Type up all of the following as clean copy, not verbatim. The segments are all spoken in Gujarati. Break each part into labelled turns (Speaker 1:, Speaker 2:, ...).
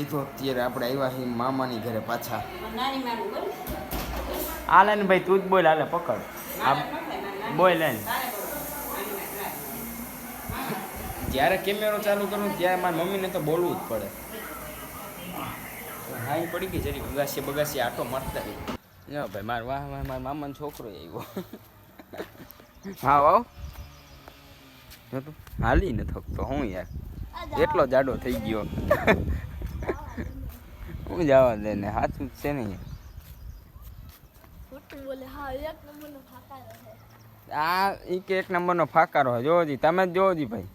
Speaker 1: લીધો અત્યારે આપણે આવ્યા છીએ મામાની ઘરે પાછા.
Speaker 2: હાલે ને ભાઈ તું જ બોલ, હાલે પકડ બોલ ને.
Speaker 1: જ્યારે કેમેરો ચાલુ કરું ત્યારે મારી મમ્મીને તો બોલવું જ પડે. હા એ પડી ગઈ જરી બગાસી બગાસી આટો મારતા રહી. ના ભાઈ માર વાહ વાહ મારા મામાનો છોકરો આવ્યો. હા વાવ હાલી ન થકતો હું યાર એટલો જાડો થઈ ગયો. હું જવા દે ને સાચું છે ને આ ઈ કે એક નંબરનો ફાકારો હોય. જોજી તમે જ જોજી ભાઈ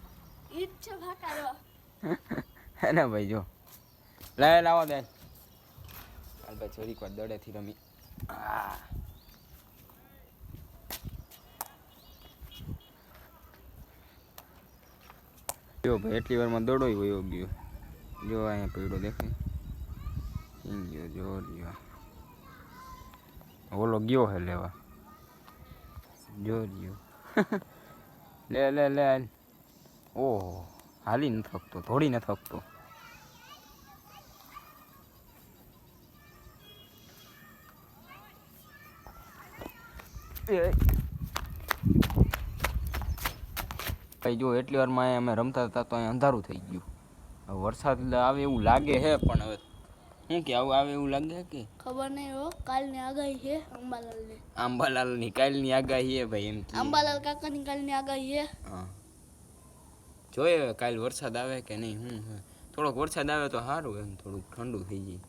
Speaker 1: હે ને ભાઈ જો લઈ લાવો દે હાલ ભાઈ થોડીક વાર દડેથી રમી. જો ભાઈ એટલી વારમાં દડો વયો ગયો. જો અહીંયા પીડો દેખાય ગયો. જો રહ્યો ઓલો ગયો હે લેવા. જો રહ્યો લે લે લે. ઓહો હાલી ન થકતો, થોડી ન થકતો. ભાઈ જો એટલી વારમાં અમે રમતા હતા તો અહીંયા અંધારું થઈ ગયું. હવે વરસાદ આવે એવું લાગે છે પણ હવે શું કે આવું આવે એવું લાગે કે
Speaker 3: ખબર નહીં હો. કાલની આગાહી છે અંબાલાલની.
Speaker 1: અંબાલાલની કાલની આગાહી છે ભાઈ એમ કે
Speaker 3: અંબાલાલ કાકાની કાલની આગાહી છે.
Speaker 1: હા જોઈએ હવે કાલ વરસાદ આવે કે નહીં. થોડોક વરસાદ આવે તો સારું એમ થોડુંક ઠંડુ થઈ જાય.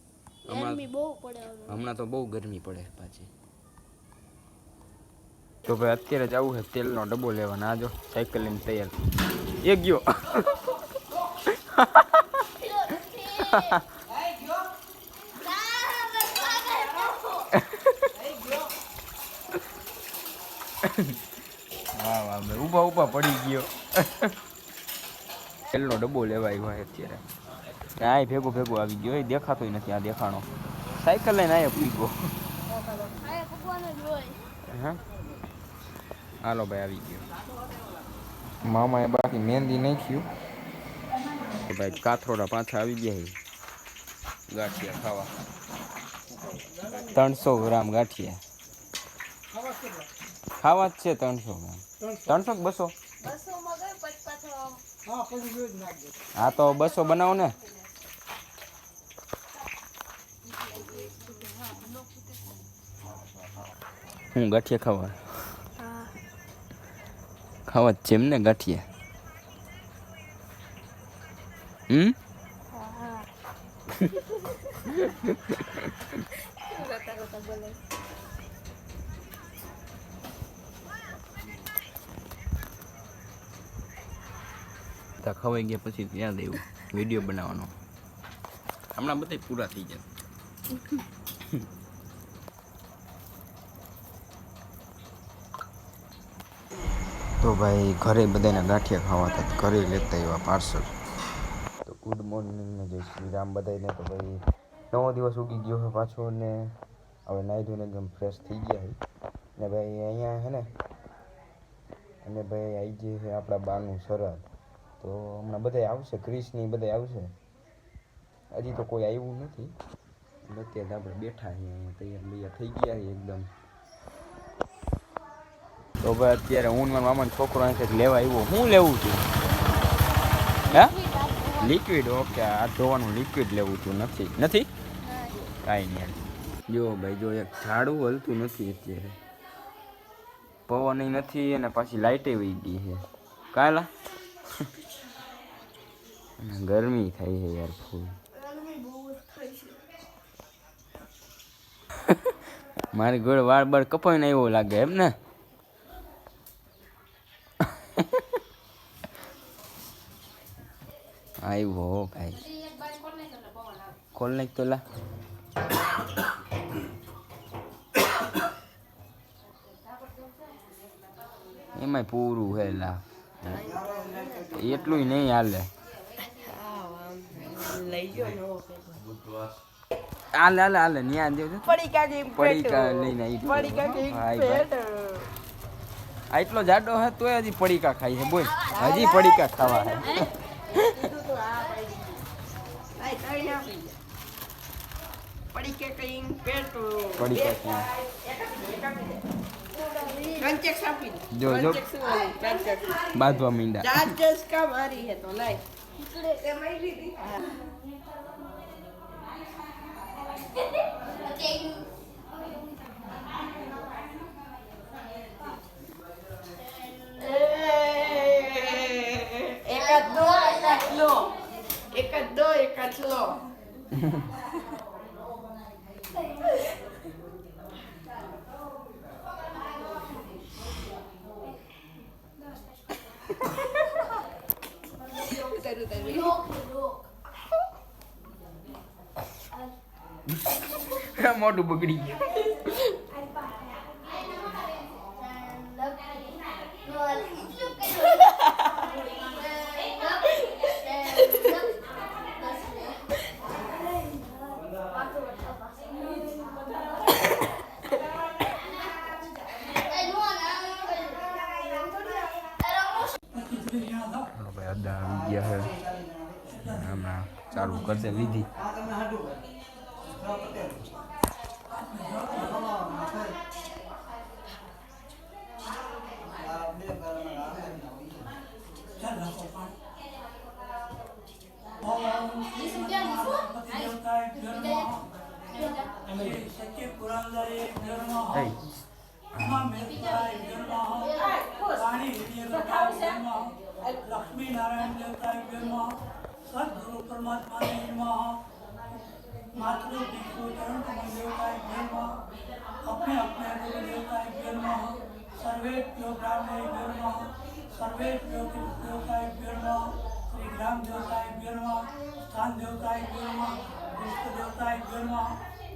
Speaker 3: ગરમી બહુ પડે
Speaker 1: હમણાં તો બહુ ગરમી પડે પાછી. તો ભાઈ અત્યારે જવું છે તેલનો ડબ્બો લેવાનો. આ જો સાયકલ લઈને તૈયાર એક ગયો. વાહ વાહ ભાઈ ઊભા ઊભા પડી ગયો. તેલનો ડબ્બો લેવા આવ્યો અત્યારે. આ ભેગો ભેગો આવી ગયો. એ દેખાતો નથી. આ દેખાણો સાયકલ લઈને આયા પૂગો. હા હાલો ભાઈ આવી ગયો. મામાએ બાકી મહેંદી નાખ્યું. ભાઈ કાથરોડા પાછા આવી ગયા. ગાંઠિયા ખાવા 300 ગ્રામ ગાંઠિયા ખાવા જ છે. 300 ગ્રામ 300 કે 200? હા તો 200 બનાવો ને. હું ગાંઠિયા ખાવા ખાવા જ છે એમને ગાંઠિયા. ખવાઈ ગયા પછી ત્યાં દેવું વિડીયો બનાવવાનો. હમણાં બધા પૂરા થઈ જાય. તો ભાઈ ઘરે બધાને ગાંઠિયા ખાવા હતા. ઘરે લેતા આવ્યા પાર્સલ. તો ગુડ મોર્નિંગ ને જય શ્રી રામ બધાને. તો ભાઈ નવો દિવસ ઉગી ગયો છે પાછો ને હવે નાહી ધોઈને એકદમ ફ્રેશ થઈ ગયા ને ભાઈ અહીંયા હે ને. અને ભાઈ આવી જે છે આપણા બાનું શરદ. તો હમણાં બધા આવશે. ક્રિશની બધા આવશે. હજી તો કોઈ આવ્યું નથી. અત્યારે આપણે બેઠા છીએ અહીંયા તૈયાર બૈયાર થઈ ગયા છીએ એકદમ. તો ભાઈ અત્યારે હું મારા મામાનો છોકરો અહીંથી લેવા આવ્યો. હું લેવું છું? હે લિક્વિડ? ઓકે આ ધોવાનું લિક્વિડ લેવું છું. નથી નથી કાંઈ નહીં. જો ભાઈ જો એક ઝાડું હલતું નથી અત્યારે. પવન નથી અને પાછી લાઇટે વહી ગઈ છે. કાલા ગરમી થાય છે યાર ફૂલ. મારી ગોળ વાળ બાળ કપાઈને એવો લાગે એમ ને. આવ્યો હો ભાઈ. ખોલ નાખ તો લા. એમાંય પૂરું હે લા. એટલું નહીં હાલે. હાલે હાલે હાલે ન્યા દેજો. પડીકા લઈને આટલો જાડો હે તોય હજી પડીકા ખાઈ છે. બોલ હજી પડીકા ખાવા હે.
Speaker 4: પડી કે કઈ પેટો
Speaker 1: પડી કે ક્યાં?
Speaker 4: રંચેક સાપી
Speaker 1: જો, જો.
Speaker 4: રંચેક
Speaker 1: બાંધવા મીંડા.
Speaker 4: ચાર્જસ કા મારી હે તો લાય એકાદ લો
Speaker 1: મોઢું બગડી ગયું. હાલો ભાઈ અડધા આવી ગયા છે હમણાં ચાલુ કરશે વિધિ.
Speaker 5: लक्ष्मी नारायण देवता सदगुरु परमात्मा मातृ पितृ चरण कमल देवता अपने अपने गुरु देवता सर्वेभ्यो ब्राह्मणेभ्यो सर्वेभ्यो देवता श्री ग्राम देवता स्थान देवता इष्ट देवता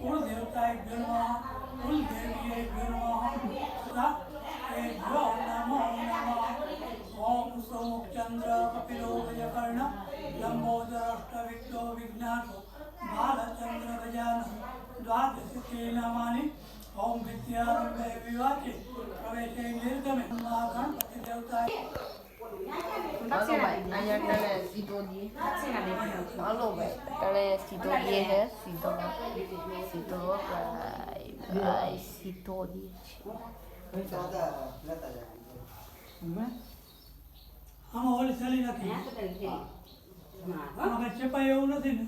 Speaker 5: कुल देवता कुल देवी नमो नमः ओम सोमचंद्र कपिलो गजकर्ण लंबोदरष्टविघ्नो विघ्नाशो बालचंद्र गजानन द्वादशी नामानि ओम विद्यारंभे विवाचे प्रवेशे निर्गमे गणपति देवता
Speaker 4: અહીંયા સીધો દે હાલો ભાઈ તને સીધો દે હે સીધો સીધો ભાઈ સીધો દે
Speaker 5: આમાં હોલી ચાલી નથી આમાં કઈ ચપાય એવું નથી ને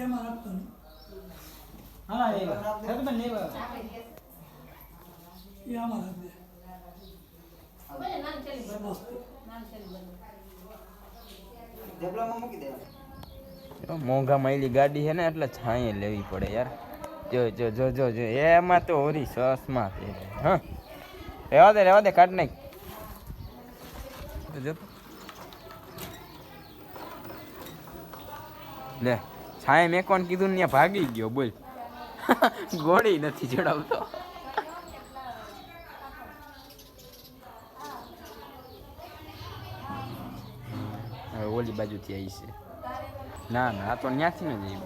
Speaker 5: એમાં રાખતો ને
Speaker 2: હા એ રકબન ને
Speaker 5: એ આમાં રાખજે
Speaker 1: મોંઘા માયલી ગાડી છે ને એટલે છાંયે લેવી પડે યાર. જો જો જો જો જો એમાં તો ઓરી સસમાં છે. હા રહેવા દે કાઢ નાખ. જો લે છાંયે મેકવાનું કીધું ને ત્યાં ભાગી ગયો બોલ. ગોળી નથી ચડાવતો. હવે ઓલી બાજુથી આવી છે. ના ના આ તો ત્યાંથી ન જઈ.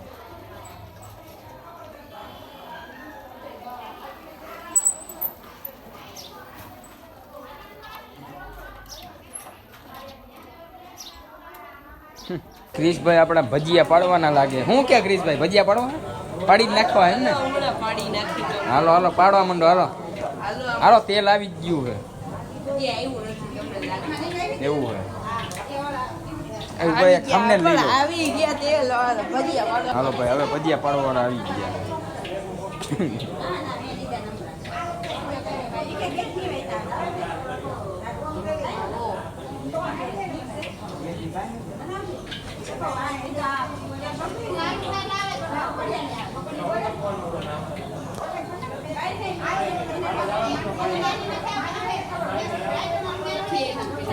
Speaker 1: ક્રિશભાઈ આપણા ભજીયા પાડવાના લાગે. શું કે ક્રિશભાઈ ભજીયા પાડવા પાડી જ નાખવા એમ ને? હાલો હાલો પાડવા માંડો. હાલો હાલો તેલ આવી જ ગયું છે. એવું છે એવું ભાઈ તમને લઈ લો.
Speaker 4: આવી ગયા તેલ ભજીયા
Speaker 1: હાલો ભાઈ હવે ભજીયા પાડવાના આવી ગયા.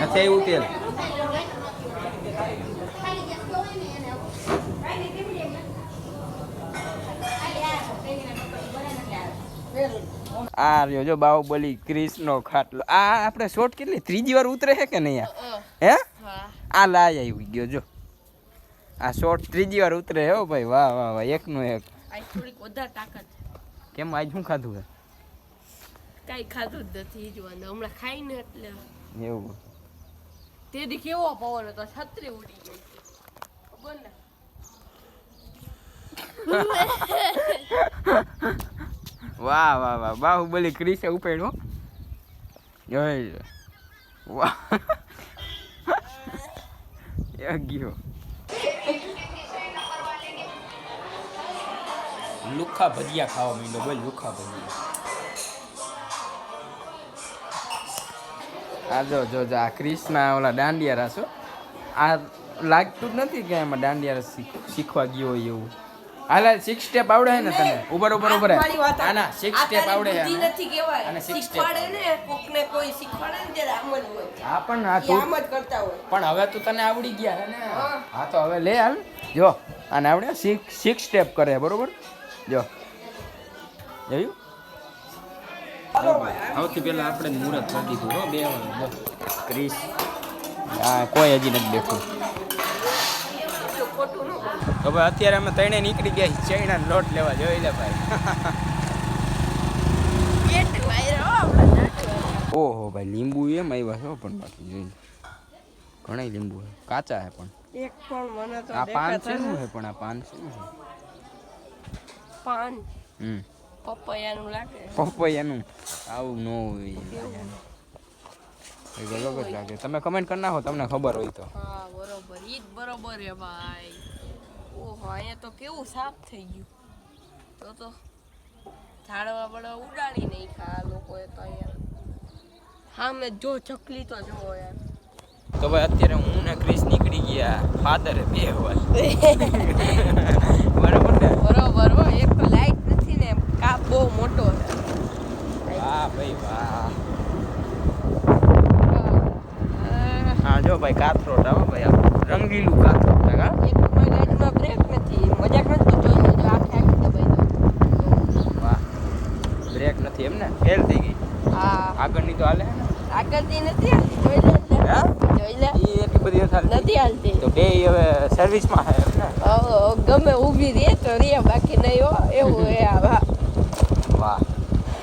Speaker 1: નથી આવ્યું તેલ. આ રહ્યો જો બાહુબલી ક્રિશનો ખાટલો. આ આપણે શોર્ટ કેટલી ત્રીજી વાર ઉતરે છે કે નહીં? હે આ લાય આવી ગયો જો. આ શોર્ટ ત્રીજી વાર ઉતરે હો ભાઈ. વાહ વાહ વાહ એકનો એક.
Speaker 4: થોડીક વધારે તાકાત
Speaker 1: કેમ આજ શું ખાધું છે?
Speaker 4: કઈ ખાધું જ નથી જોવાનું હમણાં ખાઈને એટલે
Speaker 1: એવું
Speaker 4: તેથી કેવો પવન હતો છત્રી ઉડી ગઈ ખબર ને
Speaker 1: વાહ વાહ વાહ બાહુબલી ક્રિસે ઉપાડ્યો જોઈ વાહ ગયો
Speaker 2: લુખા ભજીયા ખાવા માંડ્યો બોલ લુખા ભજીયા
Speaker 1: આ જો આ ક્રિસના ઓલા દાંડિયા રાસો આ લાગતું જ નથી કે એમાં દાંડિયા રસ શીખવા ગયો હોય એવું હાલા 6 સ્ટેપ આવડે હે ને તને ઉપર આના 6 સ્ટેપ આવડે હે
Speaker 4: બુદ્ધિ નથી કહેવાય
Speaker 1: અને 6 સ્ટેપ
Speaker 4: શીખવાડે ને કોકને કોઈ શીખવાડે ને ત્યારે આમ જ હોય
Speaker 1: હા પણ આ
Speaker 4: એ
Speaker 1: તું
Speaker 4: આમ જ કરતા હોય
Speaker 1: પણ હવે તું તને આવડી ગયા હે ને હા તો હવે લે હાલ જો આને આવડે 6 સ્ટેપ કરે બરોબર જો જોયું
Speaker 2: સૌથી પહેલા આપણે મુહૂર્ત કરી દીધું હો બે
Speaker 1: ક્રિસ હા કોઈ હજી નથી બેઠું તો ભાઈ અત્યારે અમે ત્રણે નીકળી ગયા ચૈણા લોટ લેવા જોઈ લે ભાઈ ઓહો ભાઈ લીંબુ એમ આવ્યા છે પણ બાકી જોઈ ઘણા લીંબુ છે કાચા છે પણ
Speaker 4: એક પણ મને તો
Speaker 1: આ પાન છે શું છે પણ આ પાન છે શું છે
Speaker 4: પાન
Speaker 1: હમ
Speaker 4: પપૈયાનું લાગે
Speaker 1: પપૈયાનું આવું ન હોય એ અલગ જ લાગે તમે કમેન્ટ કરી નાખો તમને ખબર હોય તો
Speaker 4: હા બરોબર ઈ જ બરોબર હે ભાઈ ઓહો અહીંયા તો કેવું સાફ થઈ ગયું તો ઝાડવા બળવા ઉડાડી નહીં ખા લોકોએ તો અહીંયા હા મેં જો ચકલી તો જો યાર
Speaker 1: તો ભાઈ અત્યારે હું ને ક્રિસ નીકળી ગયા ફાધરે બે વાર બરોબર ને
Speaker 4: બરોબર હો એક તો લાઈટ નથી ને કાપ બહુ મોટો છે
Speaker 1: વાહ ભાઈ વાહ હા જો ભાઈ કાથરોટ આવો ભાઈ આ રંગીલું કાથરોટ હા
Speaker 4: એક તો મારી ગાડીમાં બ્રેક નથી મજાક નથી તો જોઈ લેજો આખે આખી દબાઈ દો
Speaker 1: વાહ બ્રેક નથી એમ ને ફેલ થઈ ગઈ
Speaker 4: હા
Speaker 1: આગળની તો હાલે ને
Speaker 4: આગળથી નથી હાલતી જોઈ લે
Speaker 1: હા
Speaker 4: જોઈ લે
Speaker 1: એ એટલી બધી નથી હાલતી.
Speaker 4: નથી હાલતી
Speaker 1: તો બે હવે સર્વિસમાં છે એમ ને
Speaker 4: ગમે ઊભી રે તો રે બાકી નહીં હો એવું હે આ
Speaker 1: વાહ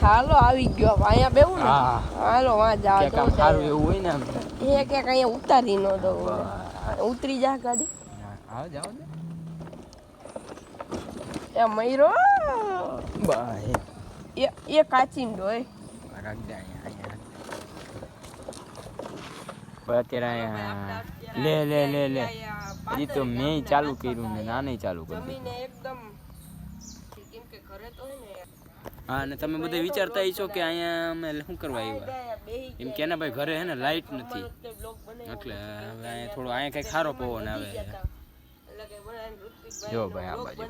Speaker 4: હાલો આવી ગયો અહીંયા બેવું ને
Speaker 1: હા.
Speaker 4: હાલો વાં જાવ
Speaker 1: ક્યાંક આમ સારું એવું હોય ને આમ
Speaker 4: એ ક્યાંક અહીંયા ઉતારી ન દઉં ઉતરી જા ગાડી
Speaker 1: આવો જાઓ ને
Speaker 4: એ મયરો
Speaker 1: બાય
Speaker 4: એ કાચીંડો એ
Speaker 1: રાખ દે અહીંયા અત્યારે અહીંયા લે હજી તો મેં ચાલુ કર્યું ને નાને ચાલુ કરી દીધું
Speaker 4: જમીને એકદમ કેમ કે ઘરે તો હે ને
Speaker 1: હા અને તમે બધા વિચારતા છો કે અહીંયા અમે શું કરવા આવ્યા એમ કે ને ભાઈ ઘરે હે ને લાઈટ નથી એટલે હવે અહીંયા થોડો અહીંયા કંઈક ખારો પવન આવે છે જો ભાઈ આ બાજુ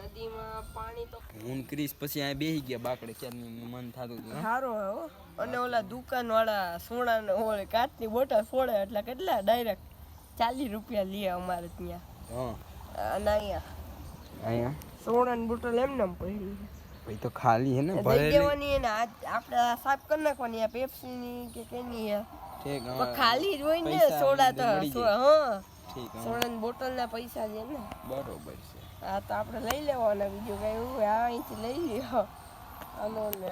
Speaker 4: નદીમાં પાણી તો
Speaker 1: હું ક્રિસ પછી અહીંયા બેસી ગયા બાકડે ક્યારનું મન થતું હતું
Speaker 4: સારો હે હો અને ઓલા દુકાન વાળા સોનાને ઓળે કાચની બોટલ ફોડે એટલે કેટલા ડાયરેક્ટ 40 રૂપિયા લે અમારે ત્યાં
Speaker 1: હા
Speaker 4: અને અહીંયા સોનાની બોટલ એમને પડી
Speaker 1: ભાઈ તો ખાલી હે ને
Speaker 4: દઈ
Speaker 1: ભરેલી
Speaker 4: દેવાની ને આપણે સાફ કરી નાખવાની આ પેપ્સીની કે કેની હે
Speaker 1: ઠીક
Speaker 4: પણ
Speaker 1: હા
Speaker 4: ખાલી જ હોય ને
Speaker 1: પૈસા
Speaker 4: સોડા તો
Speaker 1: મળી જાય.
Speaker 4: હા
Speaker 1: ઠીક હા
Speaker 4: સોનાની બોટલના પૈસા છે ને
Speaker 1: બરોબર છે
Speaker 4: આ તો આપણે લઈ લેવાના બીજું કઈ એવું હોય આ અહીંથી લઈ લ્યો આનો ને